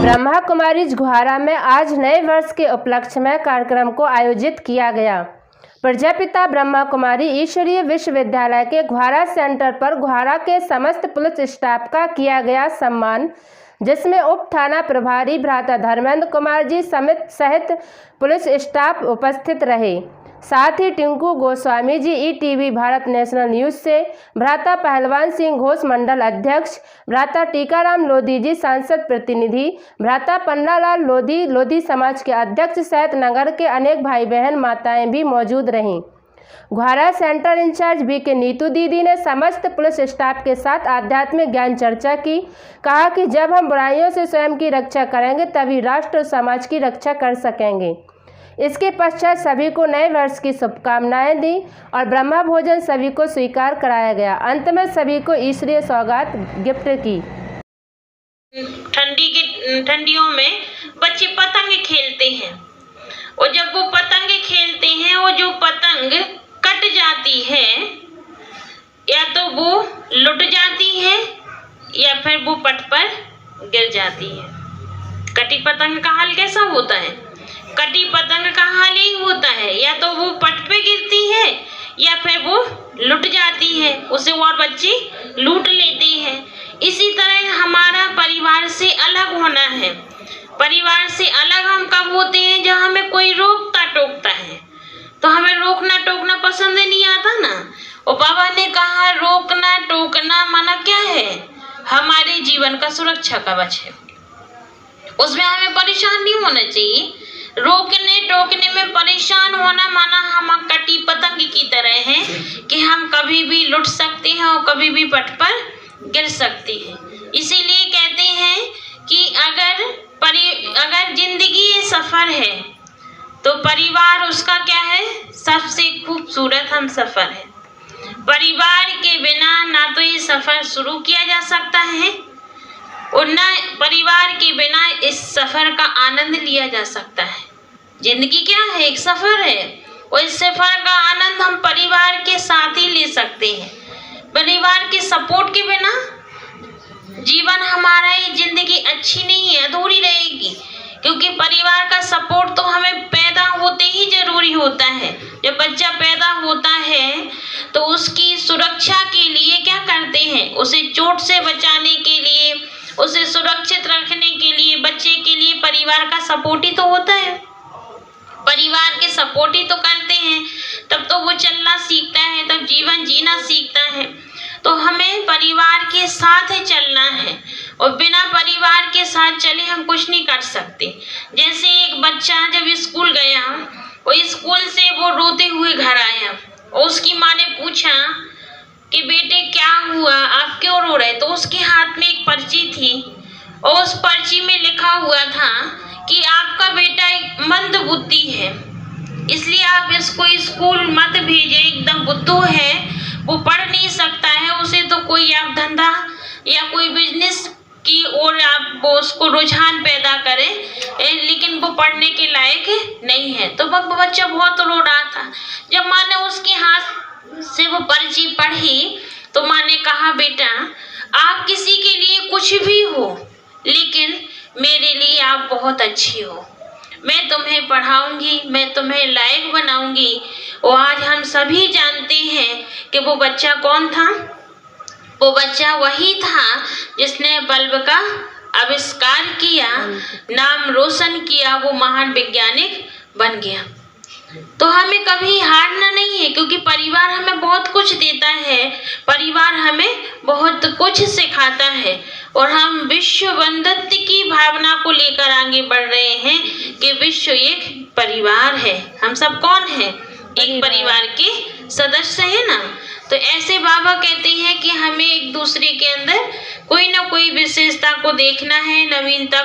ब्रह्मा कुमारी घुहारा में आज नए वर्ष के उपलक्ष्य में कार्यक्रम को आयोजित किया गया। प्रजापिता ब्रह्मा कुमारी ईश्वरीय विश्वविद्यालय के घुहारा सेंटर पर घुहारा के समस्त पुलिस स्टाफ का किया गया सम्मान, जिसमें उप थाना प्रभारी भ्राता धर्मेंद्र कुमार जी सहित पुलिस स्टाफ उपस्थित रहे। साथ ही Tinku Goswami ji ETV Bharat national news से, भ्राता पहलवान सिंह घोष मंडल अध्यक्ष, भ्राता टीकाराम लोधी जी सांसद प्रतिनिधि, भ्राता पन्नालाल लोधी लोधी समाज के अध्यक्ष सहित नगर के अनेक भाई बहन माताएं भी मौजूद रहीं। घुहारा सेंटर इंचार्ज बीके नीतू दीदी ने समस्त पुलिस स्टाफ के साथ आध्यात्मिक ज्ञान चर्चा की। कहा कि जब हम बुराइयों से स्वयं की रक्षा करेंगे तभी राष्ट्र और समाज की रक्षा कर सकेंगे। इसके पश्चात सभी को नए वर्ष की शुभकामनाएं दी और ब्रह्मा भोजन सभी को स्वीकार कराया गया। अंत में सभी को ईश्वरीय सौगात गिफ्ट की। ठंडियों में बच्चे पतंग खेलते हैं और जब वो पतंग खेलते हैं और जो पतंग कट जाती है या तो वो लुट जाती है या फिर वो पट पर गिर जाती है। कटी पतंग का हाल कैसा होता है? कटी पतंग का हाल ही होता है, या तो वो पट पे गिरती है या फिर वो लुट जाती है, उसे और बच्चे लूट लेते हैं। इसी तरह हमारा परिवार से अलग होना है। परिवार से अलग हम कब होते हैं? जब हमें कोई रोकता टोकता है, तो हमें रोकना टोकना पसंद नहीं आता ना। और बाबा ने कहा रोकना टोकना माना क्या है? हमारे जीवन का सुरक्षा कवच है, उसमें हमें परेशान नहीं होना चाहिए। रोकने टोकने में परेशान होना माना हम कटी पतंग की तरह हैं कि हम कभी भी लुट सकते हैं और कभी भी पट पर गिर सकते हैं। इसीलिए कहते हैं कि अगर जिंदगी ये सफर है तो परिवार उसका क्या है? सबसे खूबसूरत हम सफर है। परिवार के बिना ना तो ये सफर शुरू किया जा सकता है और न परिवार के बिना इस सफर का आनंद लिया जा सकता है। जिंदगी क्या है? एक सफर है और इस सफर का आनंद हम परिवार के साथ ही ले सकते हैं। परिवार के सपोर्ट के बिना जीवन हमारा, ये जिंदगी अच्छी नहीं है, अधूरी रहेगी। क्योंकि परिवार का सपोर्ट तो हमें पैदा होते ही जरूरी होता है। जब बच्चा पैदा होता है तो उसकी सुरक्षा के लिए क्या करते हैं? उसे चोट से बचाने के लिए, उसे सुरक्षित रखने के लिए, बच्चे के लिए परिवार का सपोर्ट ही तो होता है। परिवार के सपोर्ट ही तो करते हैं, तब तो वो चलना सीखता है, तब जीवन जीना सीखता है। तो हमें परिवार के साथ चलना है और बिना परिवार के साथ चले हम कुछ नहीं कर सकते। जैसे एक बच्चा जब स्कूल गया और स्कूल से वो रोते हुए घर आया और उसकी माँ ने पूछा कि बेटे क्या हुआ, आप क्यों रो रहे? तो उसके हाथ में एक पर्ची थी और उस पर्ची में लिखा हुआ था कि आपका बेटा एक मंद बुद्धि है, इसलिए आप इसको स्कूल मत भेजे। एकदम बुद्धू है, वो पढ़ नहीं सकता है, उसे तो कोई आप धंधा या कोई बिजनेस की ओर आप वो उसको रुझान पैदा करें, लेकिन वो पढ़ने के लायक नहीं है। तो वो बच्चा बहुत रो रहा था। जब माँ ने उसके हाथ से वो पर्ची पढ़ी तो माँ ने कहा बेटा आप किसी के लिए कुछ भी हो, लेकिन मेरे लिए आप बहुत अच्छी हो। मैं तुम्हें पढ़ाऊंगी, मैं तुम्हें लायक बनाऊंगी। और आज हम सभी जानते हैं कि वो बच्चा कौन था? वो बच्चा वही था जिसने बल्ब का आविष्कार किया, नाम रोशन किया, वो महान वैज्ञानिक बन गया। तो हमें कभी हारना नहीं है, क्योंकि परिवार हमें बहुत कुछ देता है, परिवार हमें बहुत कुछ सिखाता है और हम विश्व बंधुत्व की भावना को लेकर आगे बढ़ रहे हैं कि विश्व एक परिवार है। हम सब कौन है? एक परिवार के सदस्य है ना। तो ऐसे बाबा कहते हैं कि हमें एक दूसरे के अंदर कोई ना कोई विशेषता को देखना है, नवीनता